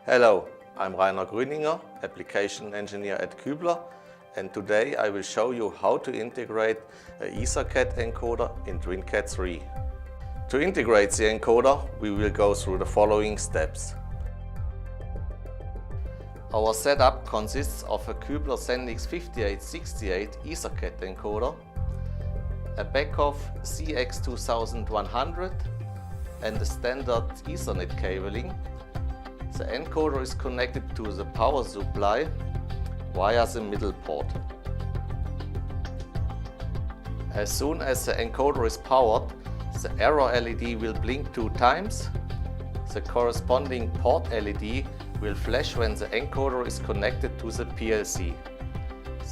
Hello, I'm Rainer Grüninger, Application Engineer at Kübler, and today I will show you how to integrate an EtherCAT encoder in EtherCAT 3. To integrate the encoder, we will go through the following steps. Our setup consists of a Kübler Sendix 5868 EtherCAT encoder, a Beckhoff CX2100 and a standard Ethernet cabling. The encoder is connected to the power supply via the middle port. As soon as the encoder is powered, the error LED will blink 2 times. The corresponding port LED will flash when the encoder is connected to the PLC.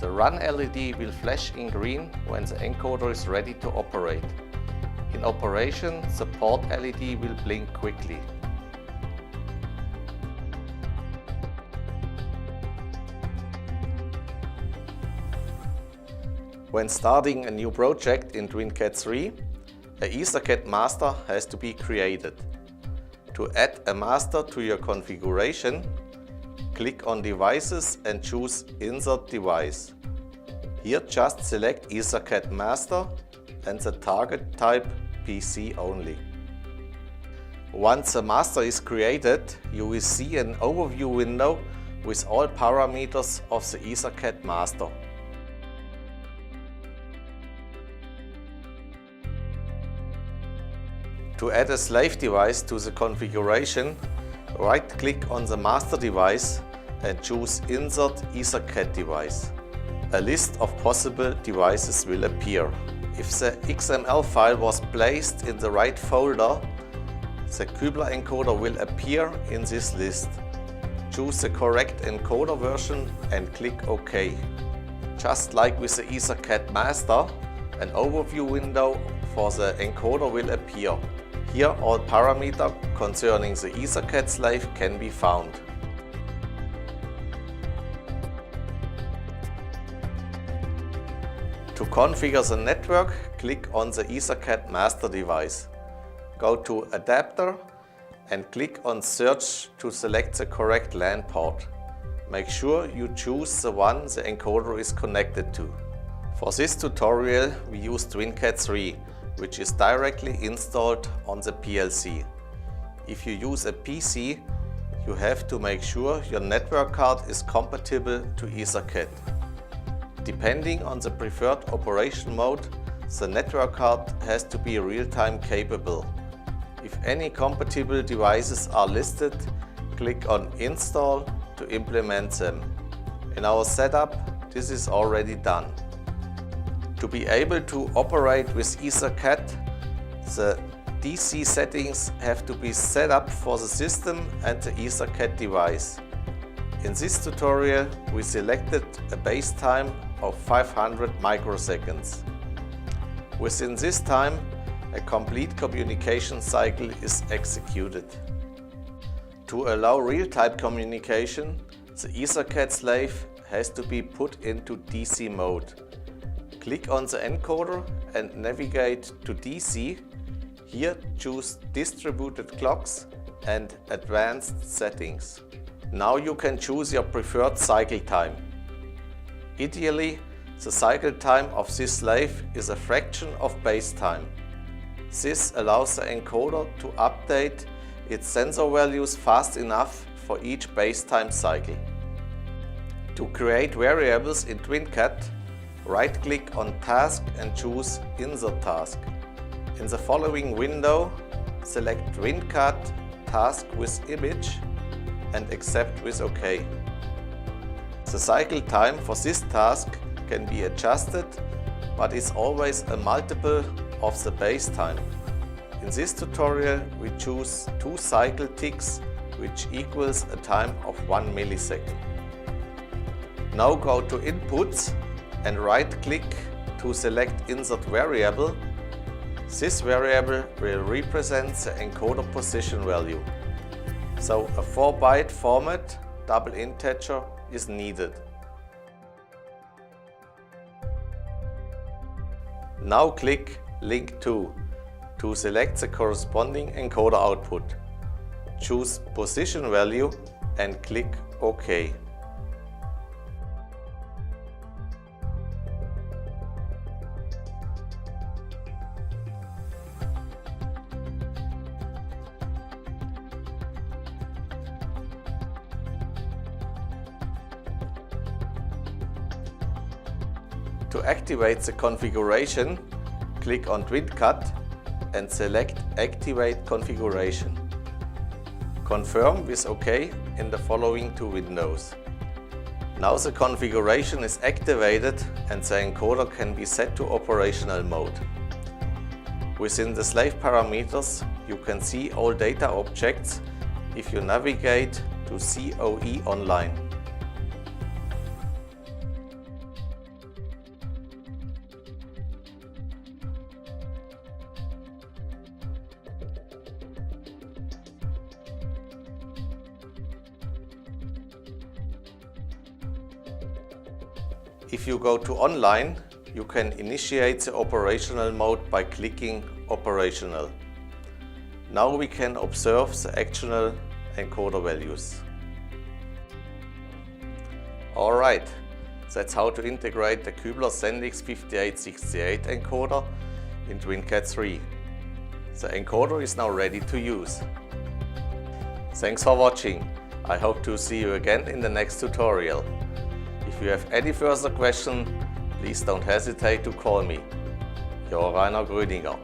The run LED will flash in green when the encoder is ready to operate. In operation, the port LED will blink quickly. When starting a new project in EtherCAT 3, a EtherCAT master has to be created. To add a master to your configuration, click on Devices and choose Insert Device. Here just select EtherCAT master and the target type PC only. Once the master is created, you will see an overview window with all parameters of the EtherCAT master. To add a slave device to the configuration, right-click on the master device and choose Insert EtherCAT device. A list of possible devices will appear. If the XML file was placed in the right folder, the Kübler encoder will appear in this list. Choose the correct encoder version and click OK. Just like with the EtherCAT master, an overview window for the encoder will appear. Here all parameters concerning the EtherCAT slave can be found. To configure the network, click on the EtherCAT master device. Go to Adapter and click on Search to select the correct LAN port. Make sure you choose the one the encoder is connected to. For this tutorial we used EtherCAT 3, which is directly installed on the PLC. If you use a PC, you have to make sure your network card is compatible to EtherCAT. Depending on the preferred operation mode, the network card has to be real-time capable. If any compatible devices are listed, click on Install to implement them. In our setup, this is already done. To be able to operate with EtherCAT, the DC settings have to be set up for the system and the EtherCAT device. In this tutorial, we selected a base time of 500 microseconds. Within this time, a complete communication cycle is executed. To allow real-time communication, the EtherCAT slave has to be put into DC mode. Click on the encoder and navigate to DC. Here choose Distributed Clocks and Advanced Settings. Now you can choose your preferred cycle time. Ideally, the cycle time of this slave is a fraction of base time. This allows the encoder to update its sensor values fast enough for each base time cycle. To create variables in EtherCAT, right-click on Task and choose Insert Task. In the following window, select EtherCAT Task with Image and accept with OK. The cycle time for this task can be adjusted, but is always a multiple of the base time. In this tutorial, we choose 2 cycle ticks, which equals a time of 1 millisecond. Now go to Inputs and right-click to select Insert Variable. This variable will represent the encoder position value. So a 4-byte format, double integer, is needed. Now click Link to select the corresponding encoder output. Choose Position Value and click OK. To activate the configuration, click on EtherCAT and select Activate Configuration. Confirm with OK in the following two windows. Now the configuration is activated and the encoder can be set to operational mode. Within the slave parameters, you can see all data objects if you navigate to COE Online. If you go to Online, you can initiate the operational mode by clicking Operational. Now we can observe the actual encoder values. Alright, that's how to integrate the Kübler Sendix 5868 encoder into EtherCAT 3. The encoder is now ready to use. Thanks for watching. I hope to see you again in the next tutorial. If you have any further questions, please don't hesitate to call me. Your Rainer Gröninger.